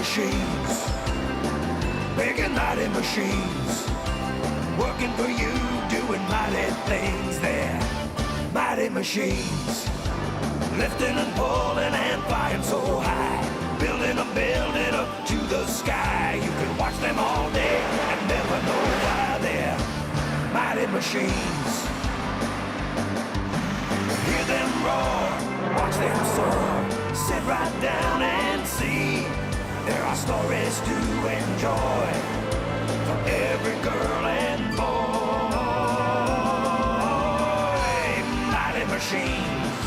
machines, big and mighty machines, working for you, doing mighty things there. Mighty machines, lifting and pulling and flying so high, building up to the sky. You can watch them all day and never know why they're mighty machines. Hear them roar, watch them soar, sit right down and see. There are stories to enjoy for every girl and boy. Mighty machines,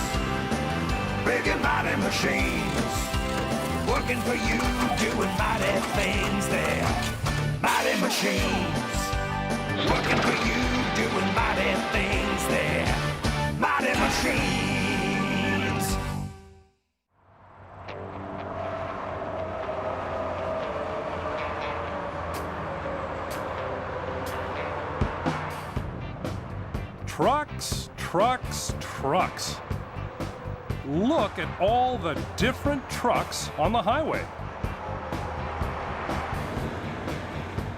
big and mighty machines, working for you, doing mighty things there. Mighty machines, working for you, doing mighty things there. Mighty machines. Trucks, trucks, trucks. Look at all the different trucks on the highway.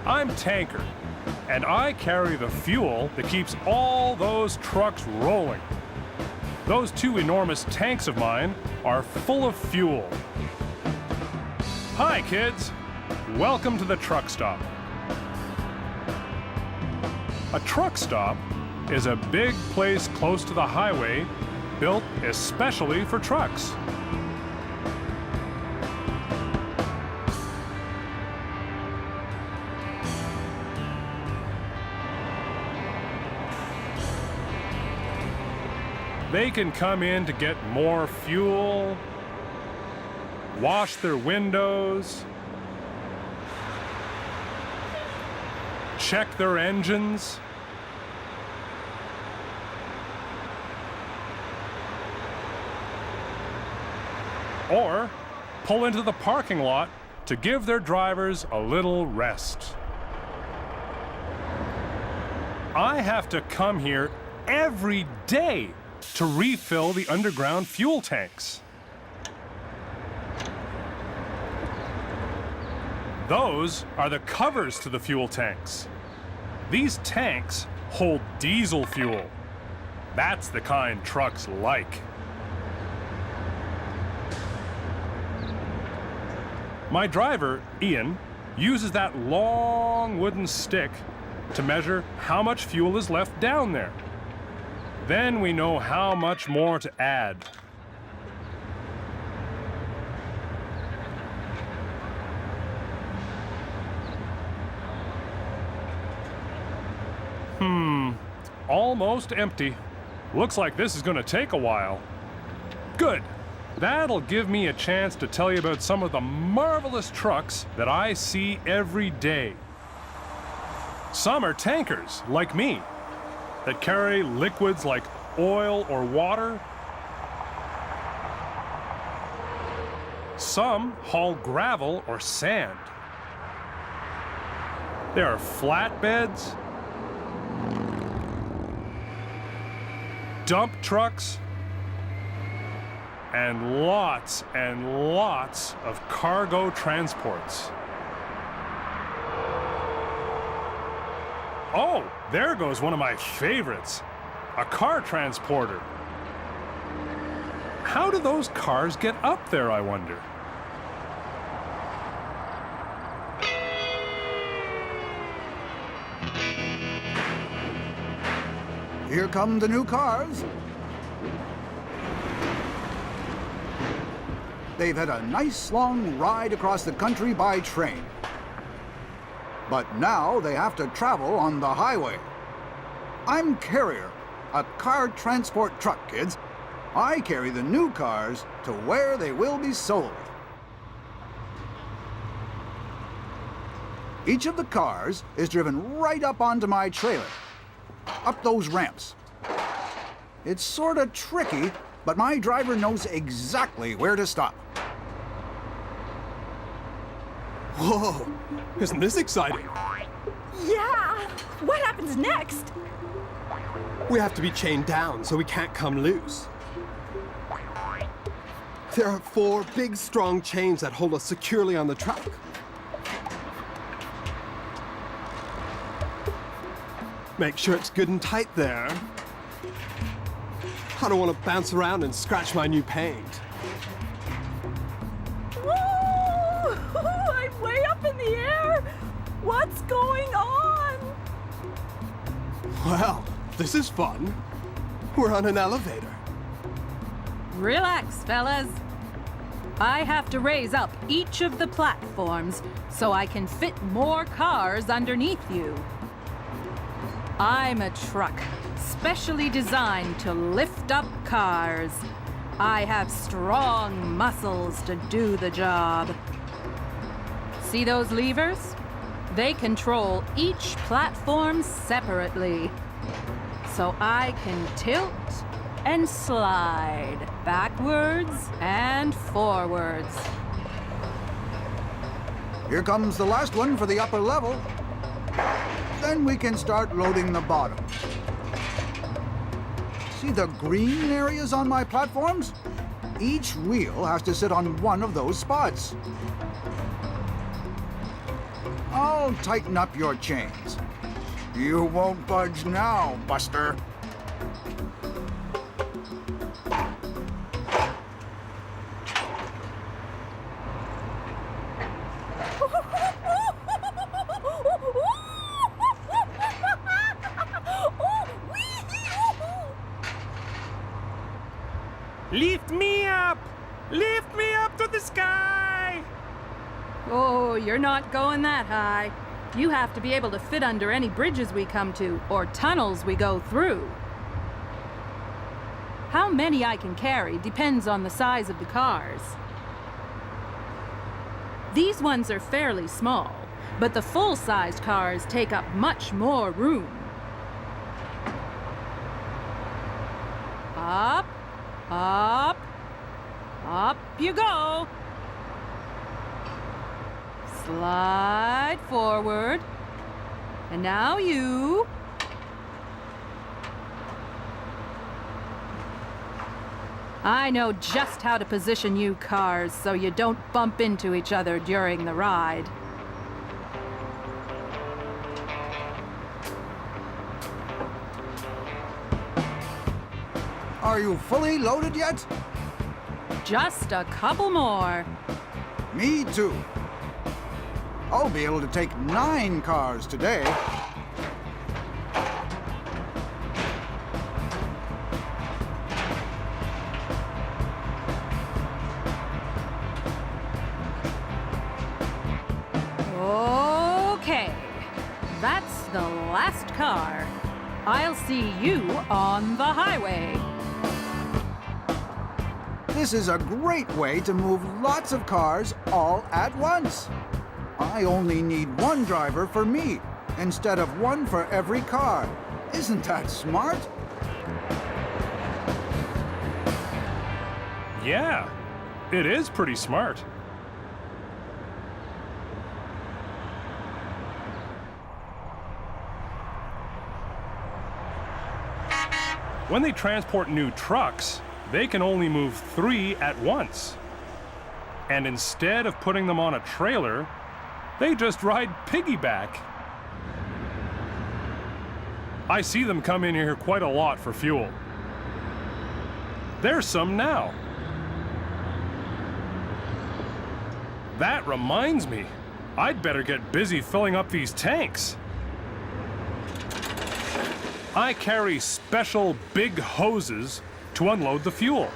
I'm Tanker, and I carry the fuel that keeps all those trucks rolling. Those two enormous tanks of mine are full of fuel. Hi, kids. Welcome to the truck stop. A truck stop is a big place close to the highway built especially for trucks. They can come in to get more fuel, wash their windows, check their engines, or pull into the parking lot to give their drivers a little rest. I have to come here every day to refill the underground fuel tanks. Those are the covers to the fuel tanks. These tanks hold diesel fuel. That's the kind trucks like. My driver, Ian, uses that long wooden stick to measure how much fuel is left down there. Then we know how much more to add. Almost empty. Looks like this is going to take a while. Good. That'll give me a chance to tell you about some of the marvelous trucks that I see every day. Some are tankers, like me, that carry liquids like oil or water. Some haul gravel or sand. There are flatbeds, dump trucks, and lots of cargo transports. Oh, there goes one of my favorites, a car transporter. How do those cars get up there, I wonder? Here come the new cars. They've had a nice long ride across the country by train. But now they have to travel on the highway. I'm Carrier, a car transport truck, kids. I carry the new cars to where they will be sold. Each of the cars is driven right up onto my trailer, up those ramps. It's sort of tricky, but my driver knows exactly where to stop. Whoa, isn't this exciting? Yeah! What happens next? We have to be chained down so we can't come loose. There are 4 big, strong chains that hold us securely on the truck. Make sure it's good and tight there. I don't want to bounce around and scratch my new paint. Woo! I'm way up in the air. What's going on? Well, this is fun. We're on an elevator. Relax, fellas. I have to raise up each of the platforms so I can fit more cars underneath you. I'm a truck, specially designed to lift up cars. I have strong muscles to do the job. See those levers? They control each platform separately. So I can tilt and slide backwards and forwards. Here comes the last one for the upper level. Then we can start loading the bottom. See the green areas on my platforms? Each wheel has to sit on one of those spots. I'll tighten up your chains. You won't budge now, Buster. Lift me up! Lift me up to the sky! Oh, you're not going that high. You have to be able to fit under any bridges we come to or tunnels we go through. How many I can carry depends on the size of the cars. These ones are fairly small, but the full-sized cars take up much more room. Up, up, up you go. Slide forward. And now you. I know just how to position you cars so you don't bump into each other during the ride. Are you fully loaded yet? Just a couple more. Me too. I'll be able to take 9 cars today. Okay, that's the last car. I'll see you on the highway. This is a great way to move lots of cars all at once. I only need 1 driver for me, instead of 1 for every car. Isn't that smart? Yeah, it is pretty smart. When they transport new trucks, they can only move 3 at once. And instead of putting them on a trailer, they just ride piggyback. I see them come in here quite a lot for fuel. There's some now. That reminds me, I'd better get busy filling up these tanks. I carry special big hoses to unload the fuel.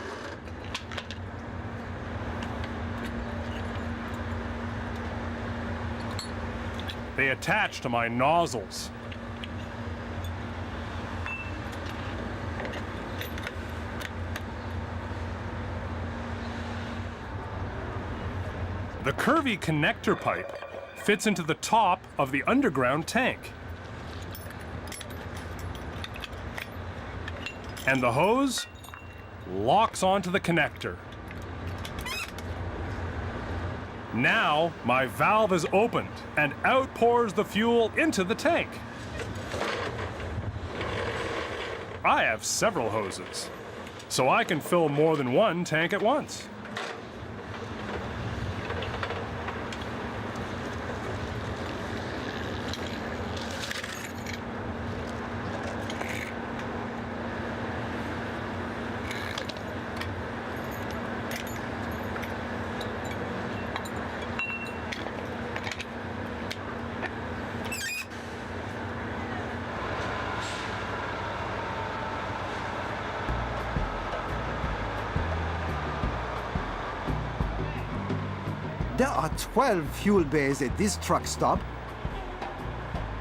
They attach to my nozzles. The curvy connector pipe fits into the top of the underground tank. And the hose locks onto the connector. Now, my valve is opened and out pours the fuel into the tank. I have several hoses, so I can fill more than 1 tank at once. There are 12 fuel bays at this truck stop.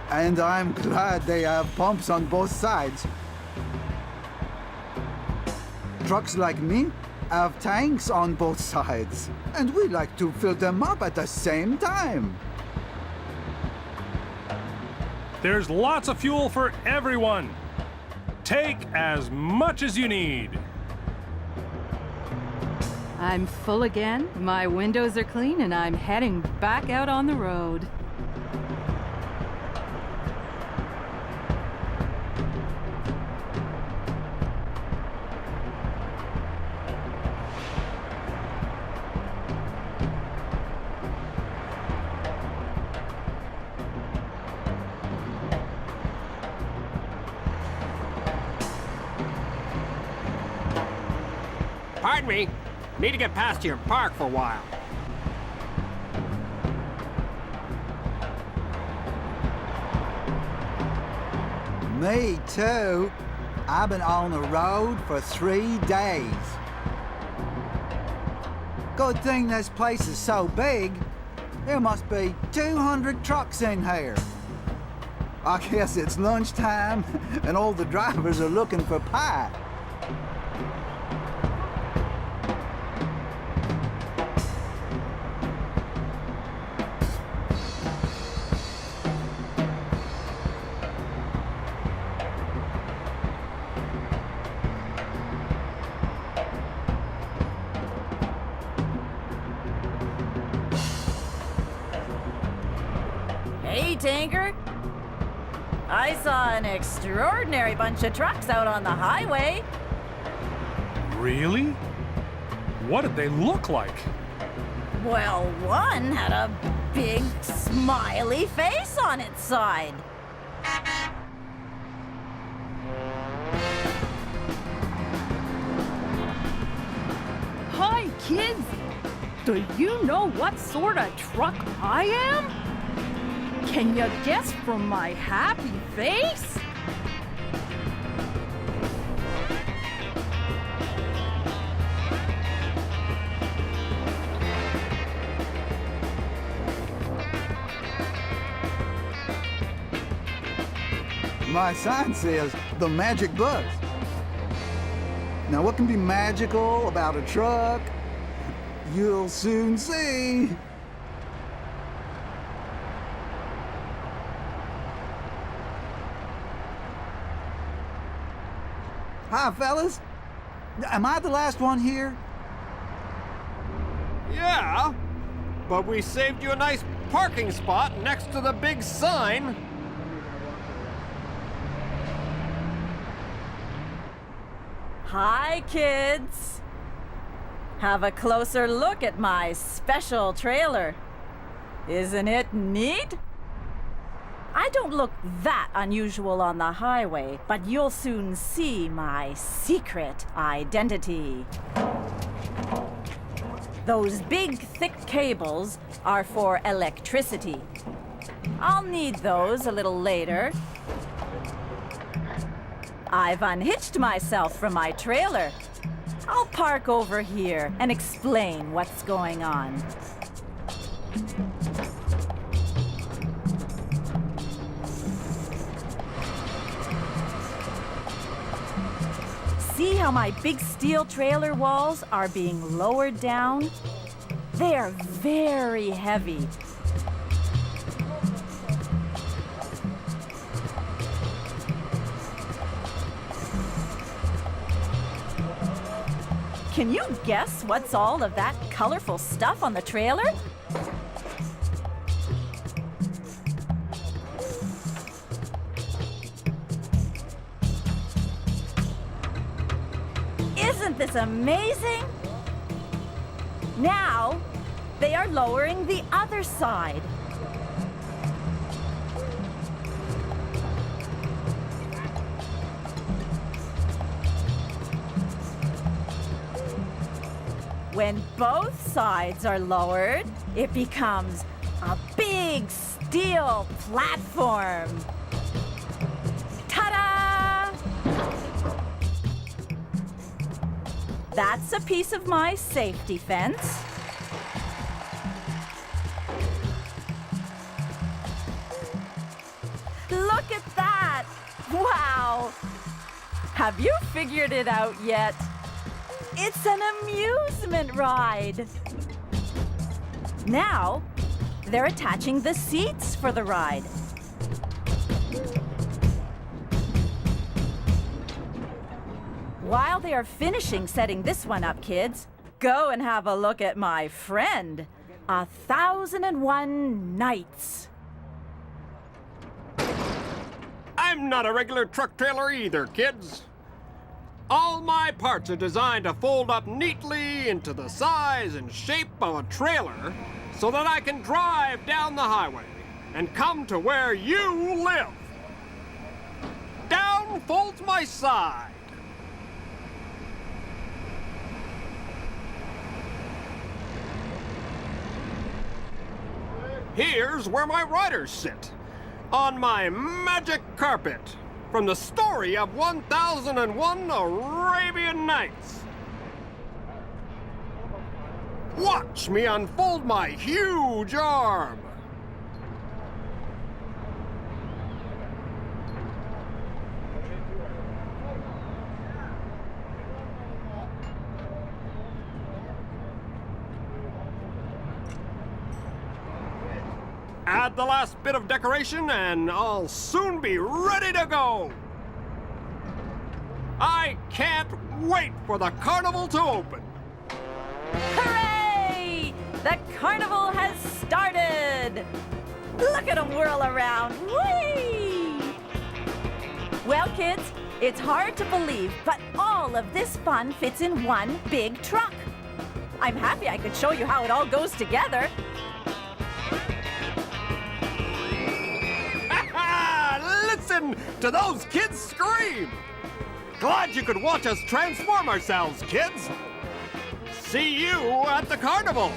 And I'm glad they have pumps on both sides. Trucks like me have tanks on both sides, and we like to fill them up at the same time. There's lots of fuel for everyone. Take as much as you need. I'm full again, my windows are clean, and I'm heading back out on the road. Pardon me. Need to get past your park for a while. Me too. I've been on the road for 3 days. Good thing this place is so big. There must be 200 trucks in here. I guess it's lunchtime and all the drivers are looking for pie. Hey, Tanker. I saw an extraordinary bunch of trucks out on the highway. Really? What did they look like? Well, one had a big smiley face on its side. Hi, kids! Do you know what sort of truck I am? Can you guess from my happy face? My sign says the magic bus. Now, what can be magical about a truck? You'll soon see. Hi, fellas. Am I the last one here? Yeah, but we saved you a nice parking spot next to the big sign. Hi, kids. Have a closer look at my special trailer. Isn't it neat? I don't look that unusual on the highway, but you'll soon see my secret identity. Those big, thick cables are for electricity. I'll need those a little later. I've unhitched myself from my trailer. I'll park over here and explain what's going on. See how my big steel trailer walls are being lowered down? They are very heavy. Can you guess what's all of that colorful stuff on the trailer? Isn't this amazing? Now, they are lowering the other side. When both sides are lowered, it becomes a big steel platform. Ta-da! That's a piece of my safety fence. Look at that! Wow! Have you figured it out yet? It's an amusement ride. Now, they're attaching the seats for the ride. While they are finishing setting this one up, kids, go and have a look at my friend, 1001 Nights. I'm not a regular truck trailer either, kids. All my parts are designed to fold up neatly into the size and shape of a trailer so that I can drive down the highway and come to where you live. Down folds my side. Here's where my riders sit, on my magic carpet, from the story of 1001 Arabian Nights. Watch me unfold my huge arm. Add the last bit of decoration and I'll soon be ready to go. I can't wait for the carnival to open. Hooray! The carnival has started! Look at them whirl around. Whee! Well, kids, it's hard to believe, but all of this fun fits in one big truck. I'm happy I could show you how it all goes together. Listen to those kids scream! Glad you could watch us transform ourselves, kids! See you at the carnival!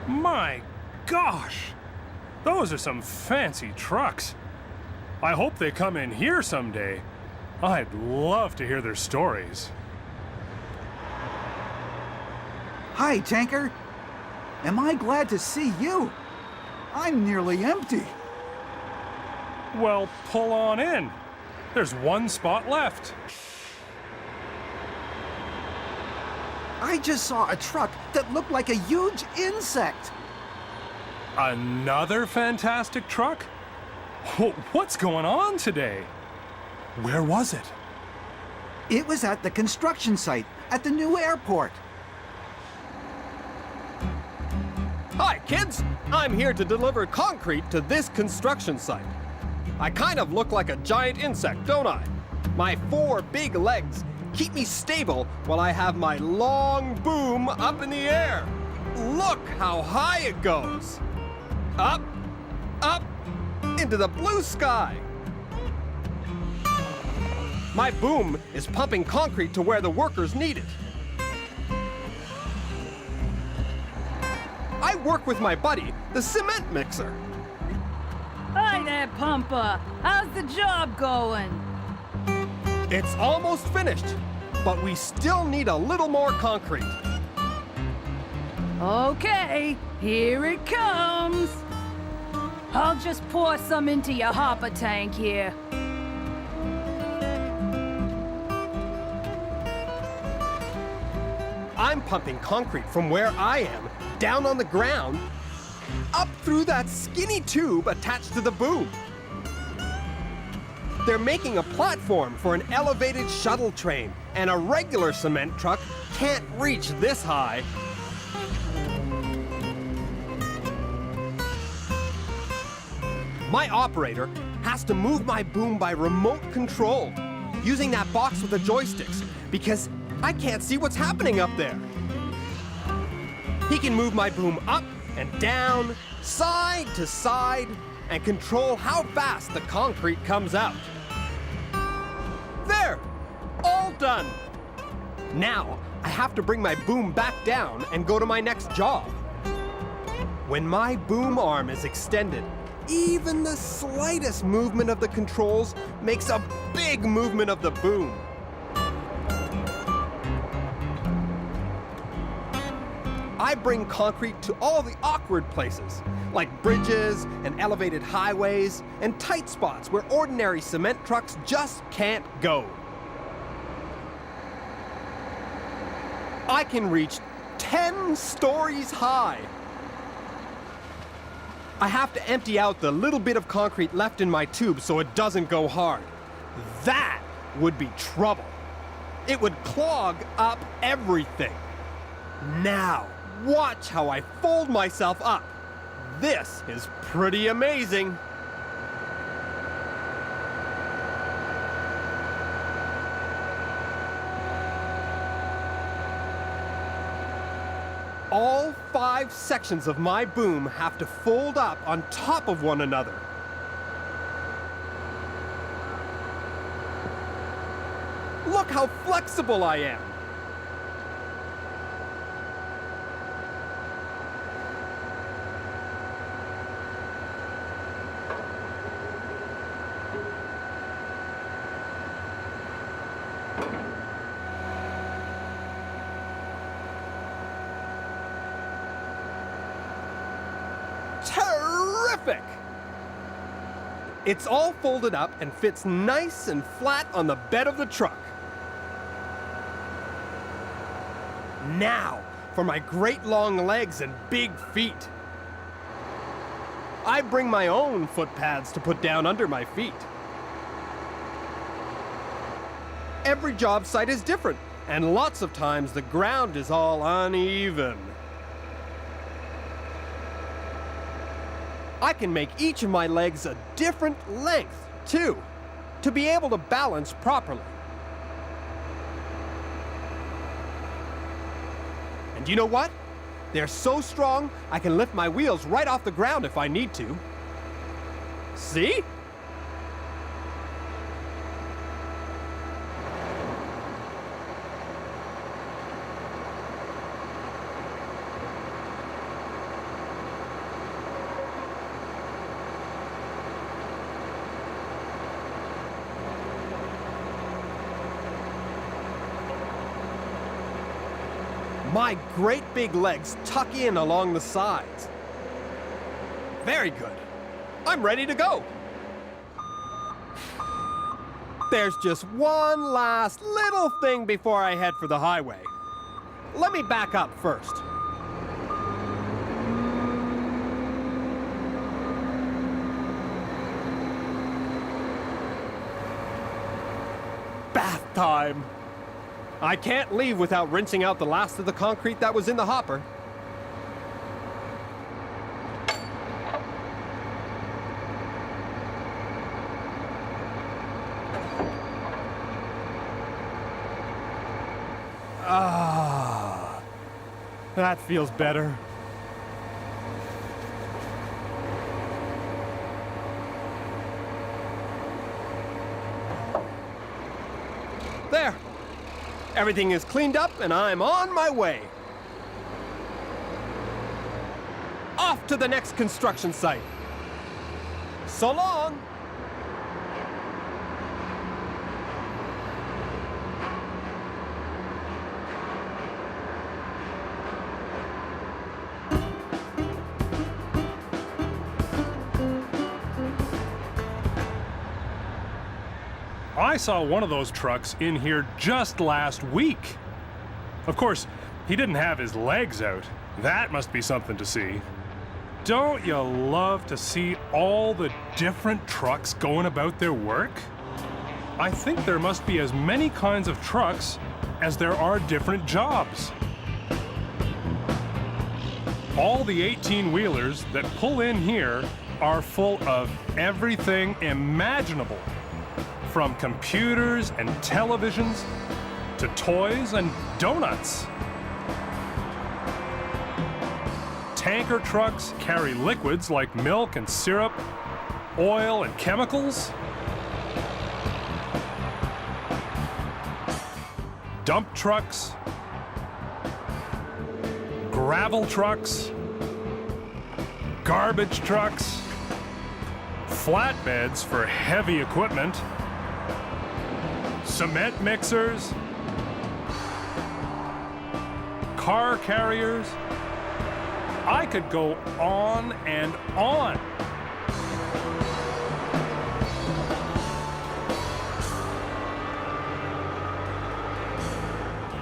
My gosh! Those are some fancy trucks. I hope they come in here someday. I'd love to hear their stories. Hi, Tanker. Am I glad to see you? I'm nearly empty. Well, pull on in. There's one spot left. I just saw a truck that looked like a huge insect. Another fantastic truck? What's going on today? Where was it? It was at the construction site at the new airport. Hi, kids! I'm here to deliver concrete to this construction site. I kind of look like a giant insect, don't I? My 4 big legs keep me stable while I have my long boom up in the air. Look how high it goes. Up, up, into the blue sky. My boom is pumping concrete to where the workers need it. I work with my buddy, the cement mixer. Hi there, Pumper. How's the job going? It's almost finished, but we still need a little more concrete. Okay, here it comes. I'll just pour some into your hopper tank here. I'm pumping concrete from where I am, down on the ground, up through that skinny tube attached to the boom. They're making a platform for an elevated shuttle train, and a regular cement truck can't reach this high. My operator has to move my boom by remote control, using that box with the joysticks, because I can't see what's happening up there. He can move my boom up and down, side to side, and control how fast the concrete comes out. There! All done! Now, I have to bring my boom back down and go to my next job. When my boom arm is extended, even the slightest movement of the controls makes a big movement of the boom. I bring concrete to all the awkward places, like bridges and elevated highways and tight spots where ordinary cement trucks just can't go. I can reach 10 stories high. I have to empty out the little bit of concrete left in my tube so it doesn't go hard. That would be trouble. It would clog up everything. Now, watch how I fold myself up. This is pretty amazing. All 5 sections of my boom have to fold up on top of one another. Look how flexible I am. Terrific! It's all folded up and fits nice and flat on the bed of the truck. Now, for my great long legs and big feet. I bring my own foot pads to put down under my feet. Every job site is different, and lots of times the ground is all uneven. I can make each of my legs a different length, too, to be able to balance properly. And you know what? They're so strong, I can lift my wheels right off the ground if I need to. See? My great big legs tuck in along the sides. Very good. I'm ready to go. There's just one last little thing before I head for the highway. Let me back up first. Bath time. I can't leave without rinsing out the last of the concrete that was in the hopper. Ah, that feels better. There. Everything is cleaned up and I'm on my way. Off to the next construction site. So long. I saw one of those trucks in here just last week. Of course, he didn't have his legs out. That must be something to see. Don't you love to see all the different trucks going about their work? I think there must be as many kinds of trucks as there are different jobs. All the 18-wheelers that pull in here are full of everything imaginable. From computers and televisions to toys and donuts. Tanker trucks carry liquids like milk and syrup, oil and chemicals. Dump trucks, gravel trucks, garbage trucks, flatbeds for heavy equipment, cement mixers, car carriers, I could go on and on.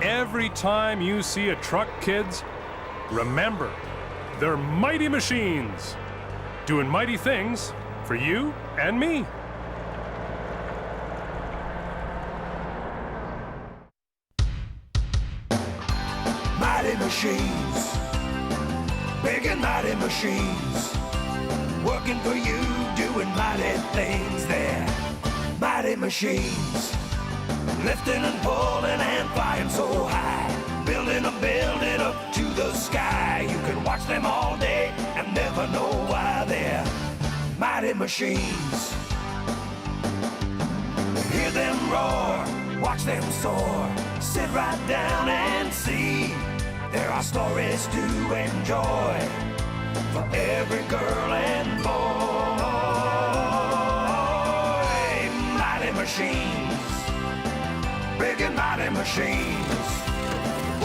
Every time you see a truck, kids, remember, they're mighty machines, doing mighty things for you and me. Mighty machines, big and mighty machines, working for you, doing mighty things there. Mighty machines, lifting and pulling and flying so high, building a building up to the sky. You can watch them all day and never know why they're mighty machines. Hear them roar, watch them soar, sit right down and see. There are stories to enjoy for every girl and boy. Mighty machines, big and mighty machines,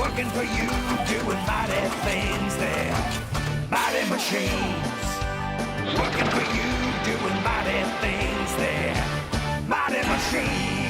working for you, doing mighty things there. Mighty machines, working for you, doing mighty things there. Mighty machines.